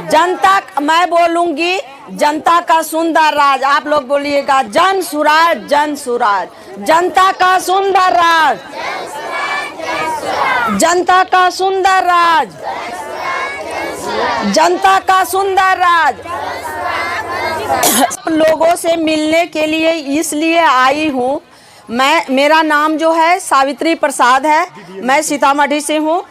जनता, मैं बोलूंगी जनता का सुंदर राज, आप लोग बोलिएगा जन सुराज, जन सुराज, जनता का सुंदर राज, जनता का सुंदर राज, जनता का सुंदर राज। लोगों से मिलने के लिए इसलिए आई हूँ। मेरा नाम जो है सावित्री प्रसाद है, मैं सीतामढ़ी से हूँ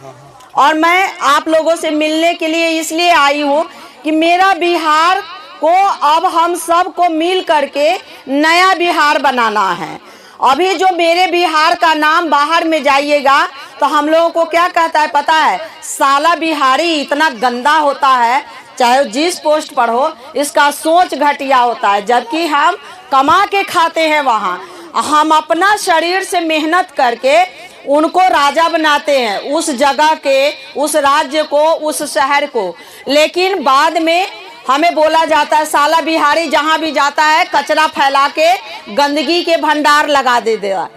और मैं आप लोगों से मिलने के लिए इसलिए आई हूँ कि मेरा बिहार को अब हम सब को मिल करके नया बिहार बनाना है। अभी जो मेरे बिहार का नाम बाहर में जाइएगा तो हम लोगों को क्या कहता है पता है, साला बिहारी इतना गंदा होता है, चाहे जिस पोस्ट पर हो, इसका सोच घटिया होता है। जबकि हम कमा के खाते हैं, वहाँ हम अपना शरीर से मेहनत करके उनको राजा बनाते हैं, उस जगह के, उस राज्य को, उस शहर को। लेकिन बाद में हमें बोला जाता है साला बिहारी जहाँ भी जाता है कचरा फैला के गंदगी के भंडार लगा देगा।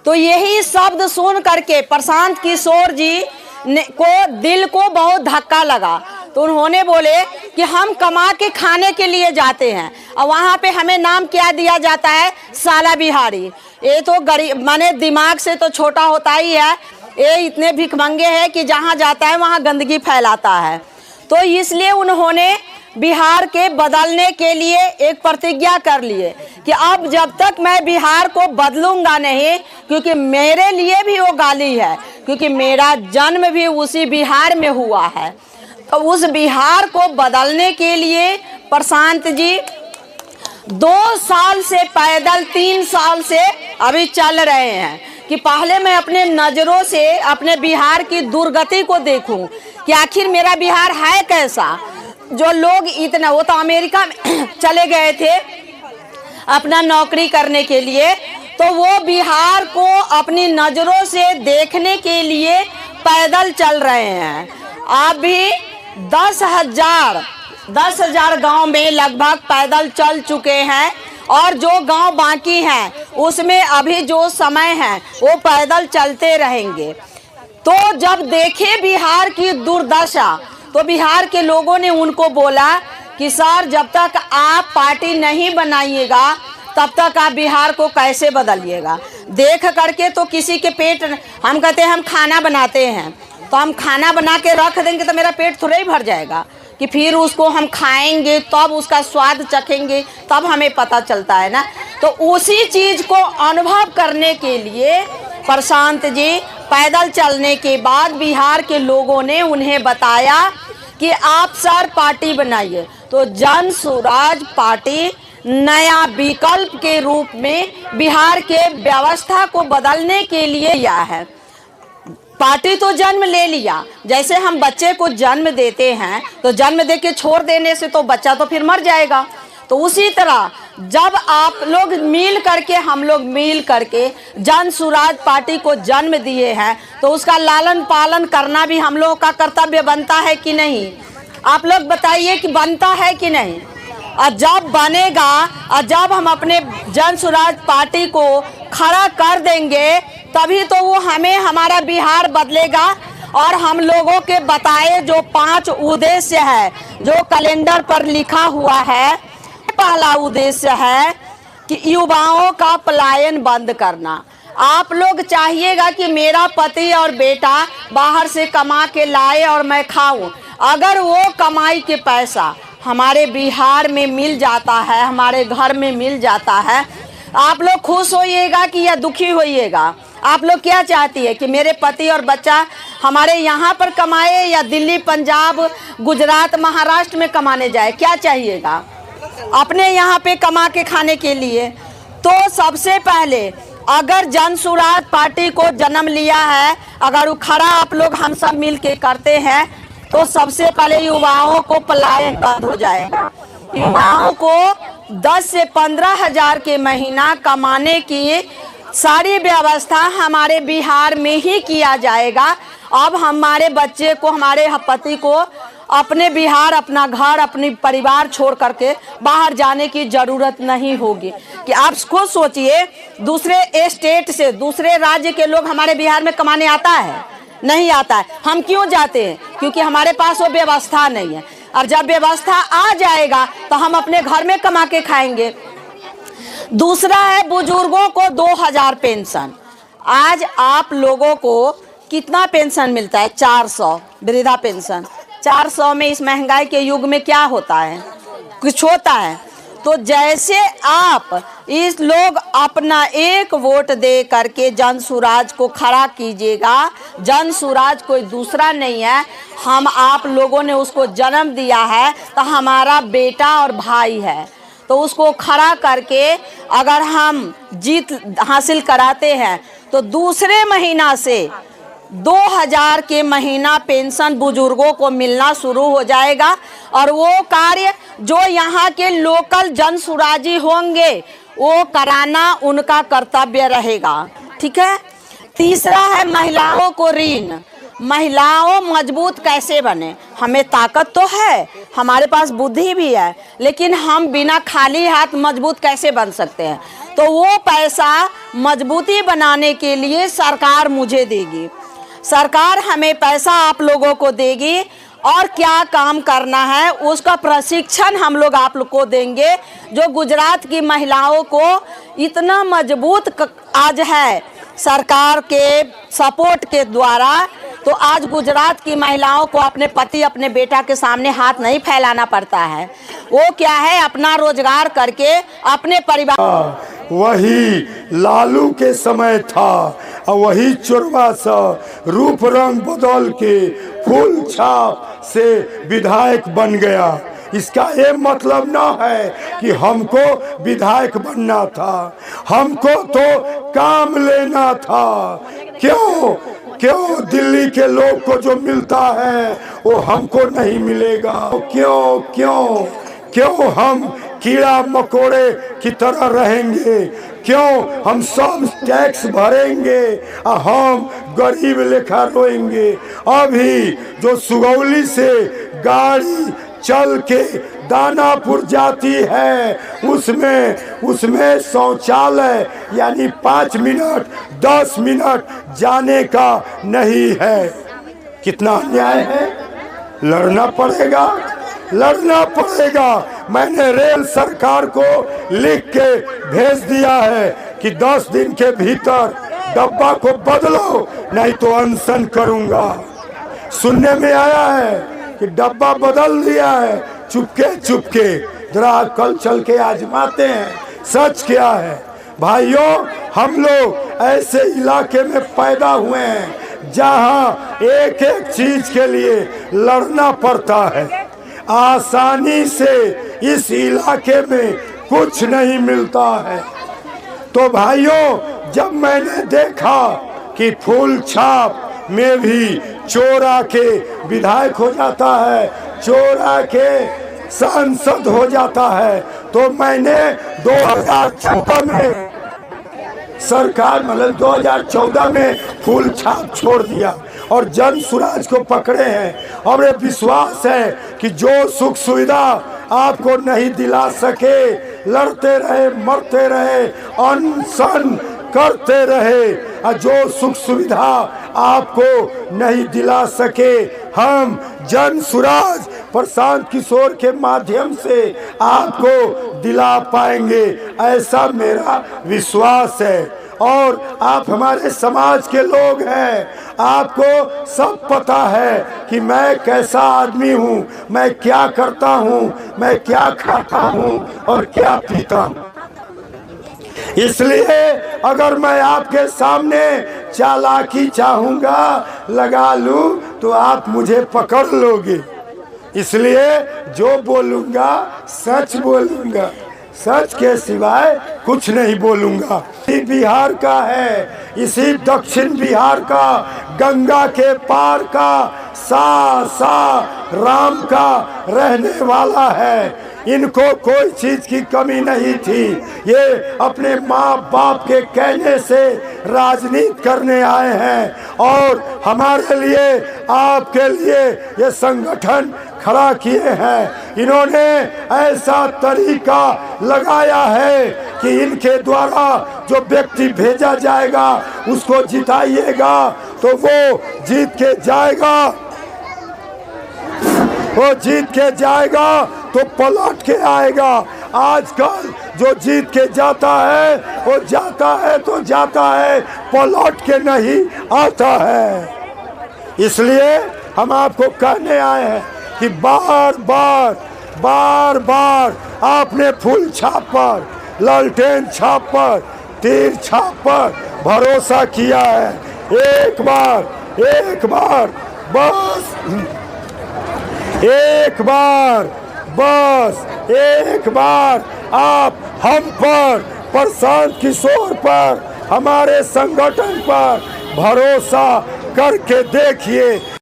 तो यही शब्द सुन करके प्रशांत किशोर जी को दिल को बहुत धक्का लगा। तो उन्होंने बोले कि हम कमा के खाने के लिए जाते हैं और वहाँ पे हमें नाम क्या दिया जाता है, साला बिहारी। ये तो गरीब माने दिमाग से तो छोटा होता ही है, ये इतने भिखमंगे हैं कि जहाँ जाता है वहाँ गंदगी फैलाता है। तो इसलिए उन्होंने बिहार के बदलने के लिए एक प्रतिज्ञा कर लिए कि अब जब तक मैं बिहार को बदलूंगा नहीं, क्योंकि मेरे लिए भी वो गाली है, क्योंकि मेरा जन्म भी उसी बिहार में हुआ है। तो उस बिहार को बदलने के लिए प्रशांत जी 2 साल से पैदल, 3 साल से अभी चल रहे हैं कि पहले मैं अपने नज़रों से अपने बिहार की दुर्गति को देखूं कि आखिर मेरा बिहार है कैसा। जो लोग इतना, वो तो अमेरिका में चले गए थे अपना नौकरी करने के लिए, तो वो बिहार को अपनी नज़रों से देखने के लिए पैदल चल रहे हैं। अभी 10,000 गांव में लगभग पैदल चल चुके हैं और जो गांव बाकी हैं उसमें अभी जो समय है वो पैदल चलते रहेंगे। तो जब देखे बिहार की दुर्दशा, तो बिहार के लोगों ने उनको बोला कि सर जब तक आप पार्टी नहीं बनाइएगा तब तक आप बिहार को कैसे बदलिएगा। देख करके तो किसी के पेट, हम कहते हैं हम खाना बनाते हैं तो हम खाना बना के रख देंगे तो मेरा पेट थोड़ा ही भर जाएगा कि फिर उसको हम खाएंगे तब उसका स्वाद चखेंगे तब हमें पता चलता है ना। तो उसी चीज़ को अनुभव करने के लिए प्रशांत जी पैदल चलने के बाद बिहार के लोगों ने उन्हें बताया कि आप सर पार्टी बनाइए। तो जन सुराज पार्टी नया विकल्प के रूप में बिहार के व्यवस्था को बदलने के लिए आया है। पार्टी तो जन्म ले लिया, जैसे हम बच्चे को जन्म देते हैं तो जन्म दे के छोड़ देने से तो बच्चा तो फिर मर जाएगा। तो उसी तरह जब आप लोग मिल करके, हम लोग मिल करके जन सुराज पार्टी को जन्म दिए हैं तो उसका लालन पालन करना भी हम लोगों का कर्तव्य बनता है कि नहीं? आप लोग बताइए कि बनता है कि नहीं? और जब बनेगा और जब हम अपने जन सुराज पार्टी को खड़ा कर देंगे तभी तो वो हमें, हमारा बिहार बदलेगा। और हम लोगों के बताए जो 5 उद्देश्य है जो कैलेंडर पर लिखा हुआ है, पहला उद्देश्य है कि युवाओं का पलायन बंद करना। आप लोग चाहिएगा कि मेरा पति और बेटा बाहर से कमा के लाए और मैं खाऊं। अगर वो कमाई के पैसा हमारे बिहार में मिल जाता है, हमारे घर में मिल जाता है, आप लोग खुश होइएगा कि या दुखी होइएगा? आप लोग क्या चाहती है कि मेरे पति और बच्चा हमारे यहाँ पर कमाए या दिल्ली, पंजाब, गुजरात, महाराष्ट्र में कमाने जाए? क्या चाहिएगा? अपने यहाँ पे कमा के खाने के लिए। तो सबसे पहले अगर जन सुराज पार्टी को जन्म लिया है, अगर वो खड़ा आप लोग हम सब मिल के करते हैं तो सबसे पहले युवाओं को पलायन बंद हो जाएगा। युवाओं को 10 से 15 हज़ार के महीना कमाने की सारी व्यवस्था हमारे बिहार में ही किया जाएगा। अब हमारे बच्चे को, हमारे पति को अपने बिहार, अपना घर, अपनी परिवार छोड़ करके बाहर जाने की ज़रूरत नहीं होगी। कि आप खुद सोचिए, दूसरे स्टेट से, दूसरे राज्य के लोग हमारे बिहार में कमाने आता है? नहीं आता है। हम क्यों जाते हैं? क्योंकि हमारे पास वो व्यवस्था नहीं है। और जब व्यवस्था आ जाएगा तो हम अपने घर में कमा के खाएंगे। दूसरा है बुजुर्गों को 2000 पेंशन। आज आप लोगों को कितना पेंशन मिलता है? 400 वृद्धा पेंशन। 400 में इस महंगाई के युग में क्या होता है? कुछ होता है? तो जैसे आप इस लोग अपना एक वोट दे करके जन सुराज को खड़ा कीजिएगा। जन सुराज कोई दूसरा नहीं है, हम आप लोगों ने उसको जन्म दिया है, तो हमारा बेटा और भाई है। तो उसको खड़ा करके अगर हम जीत हासिल कराते हैं तो दूसरे महीना से 2000 के महीना पेंशन बुजुर्गों को मिलना शुरू हो जाएगा। और वो कार्य जो यहाँ के लोकल जन सुराजी होंगे वो कराना उनका कर्तव्य रहेगा। ठीक है। तीसरा है महिलाओं को ऋण। महिलाओं मजबूत कैसे बने? हमें ताकत तो है, हमारे पास बुद्धि भी है, लेकिन हम बिना खाली हाथ मजबूत कैसे बन सकते हैं? तो वो पैसा मजबूती बनाने के लिए सरकार मुझे देगी। सरकार हमें पैसा आप लोगों को देगी और क्या काम करना है उसका प्रशिक्षण हम लोग आप लोग को देंगे। जो गुजरात की महिलाओं को इतना मजबूत आज है सरकार के सपोर्ट के द्वारा, तो आज गुजरात की महिलाओं को अपने पति अपने बेटा के सामने हाथ नहीं फैलाना पड़ता है। वो क्या है, अपना रोजगार करके अपने परिवार। वही लालू के समय था और वही चोरवा सा रूप रंग बदल के फूल छाप से विधायक बन गया। इसका ये मतलब ना है कि हमको विधायक बनना था, हमको तो काम लेना था। क्यों क्यों दिल्ली के लोग को जो मिलता है वो हमको नहीं मिलेगा? क्यों क्यों क्यों हम कीड़ा मकोड़े की तरह रहेंगे? क्यों हम सब टैक्स भरेंगे और हम गरीब लेखा रोएंगे? अभी जो सुगौली से गाड़ी चल के दानापुर जाती है उसमें शौचालय यानी 5 मिनट 10 मिनट जाने का नहीं है। कितना अन्याय है। लड़ना पड़ेगा, लड़ना पड़ेगा। मैंने रेल सरकार को लिख के भेज दिया है कि 10 दिन के भीतर डब्बा को बदलो, नहीं तो अनशन करूंगा। सुनने में आया है कि डब्बा बदल दिया है चुपके चुपके। जरा कल चल के आजमाते हैं सच क्या है। भाइयों, हम लोग ऐसे इलाके में पैदा हुए हैं जहां एक एक चीज के लिए लड़ना पड़ता है। आसानी से इस इलाके में कुछ नहीं मिलता है। तो भाइयों, जब मैंने देखा कि फूल छाप में भी चोर आके विधायक हो जाता है, चोर आके सांसद हो जाता है, तो मैंने 2014 में सरकार मतलब 2014 में फूल छाप छोड़ दिया और जन सुराज को पकड़े हैं। और ये विश्वास है कि जो सुख सुविधा आपको नहीं दिला सके, लड़ते रहे, मरते रहे, अनशन करते रहे, और जो सुख सुविधा आपको नहीं दिला सके, हम जन सुराज प्रशांत किशोर के माध्यम से आपको दिला पाएंगे, ऐसा मेरा विश्वास है। और आप हमारे समाज के लोग हैं, आपको सब पता है कि मैं कैसा आदमी हूँ, मैं क्या करता हूँ, मैं क्या खाता हूँ और क्या पीता हूँ। इसलिए अगर मैं आपके सामने चालाकी चाहूँगा लगा लूँ तो आप मुझे पकड़ लोगे। इसलिए जो बोलूँगा सच बोलूँगा, सच के सिवाय कुछ नहीं बोलूँगा। इसी बिहार का है, इसी दक्षिण बिहार का, गंगा के पार का, राम का रहने वाला है। इनको कोई चीज की कमी नहीं थी। ये अपने माँ बाप के कहने से राजनीति करने आए हैं और हमारे लिए, आपके लिए ये संगठन खड़ा किए हैं। इन्होंने ऐसा तरीका लगाया है कि इनके द्वारा जो व्यक्ति भेजा जाएगा उसको जिताइएगा तो वो जीत के जाएगा, वो जीत के जाएगा तो पलट के आएगा। आजकल जो जीत के जाता है वो जाता है तो जाता है, पलट के नहीं आता है। इसलिए हम आपको कहने आए हैं कि बार बार आपने फूल छाप पर, लालटेन छाप पर, तीर छाप पर भरोसा किया है। एक बार बस एक बार आप हम पर, प्रशांत किशोर पर, हमारे संगठन पर भरोसा करके देखिए।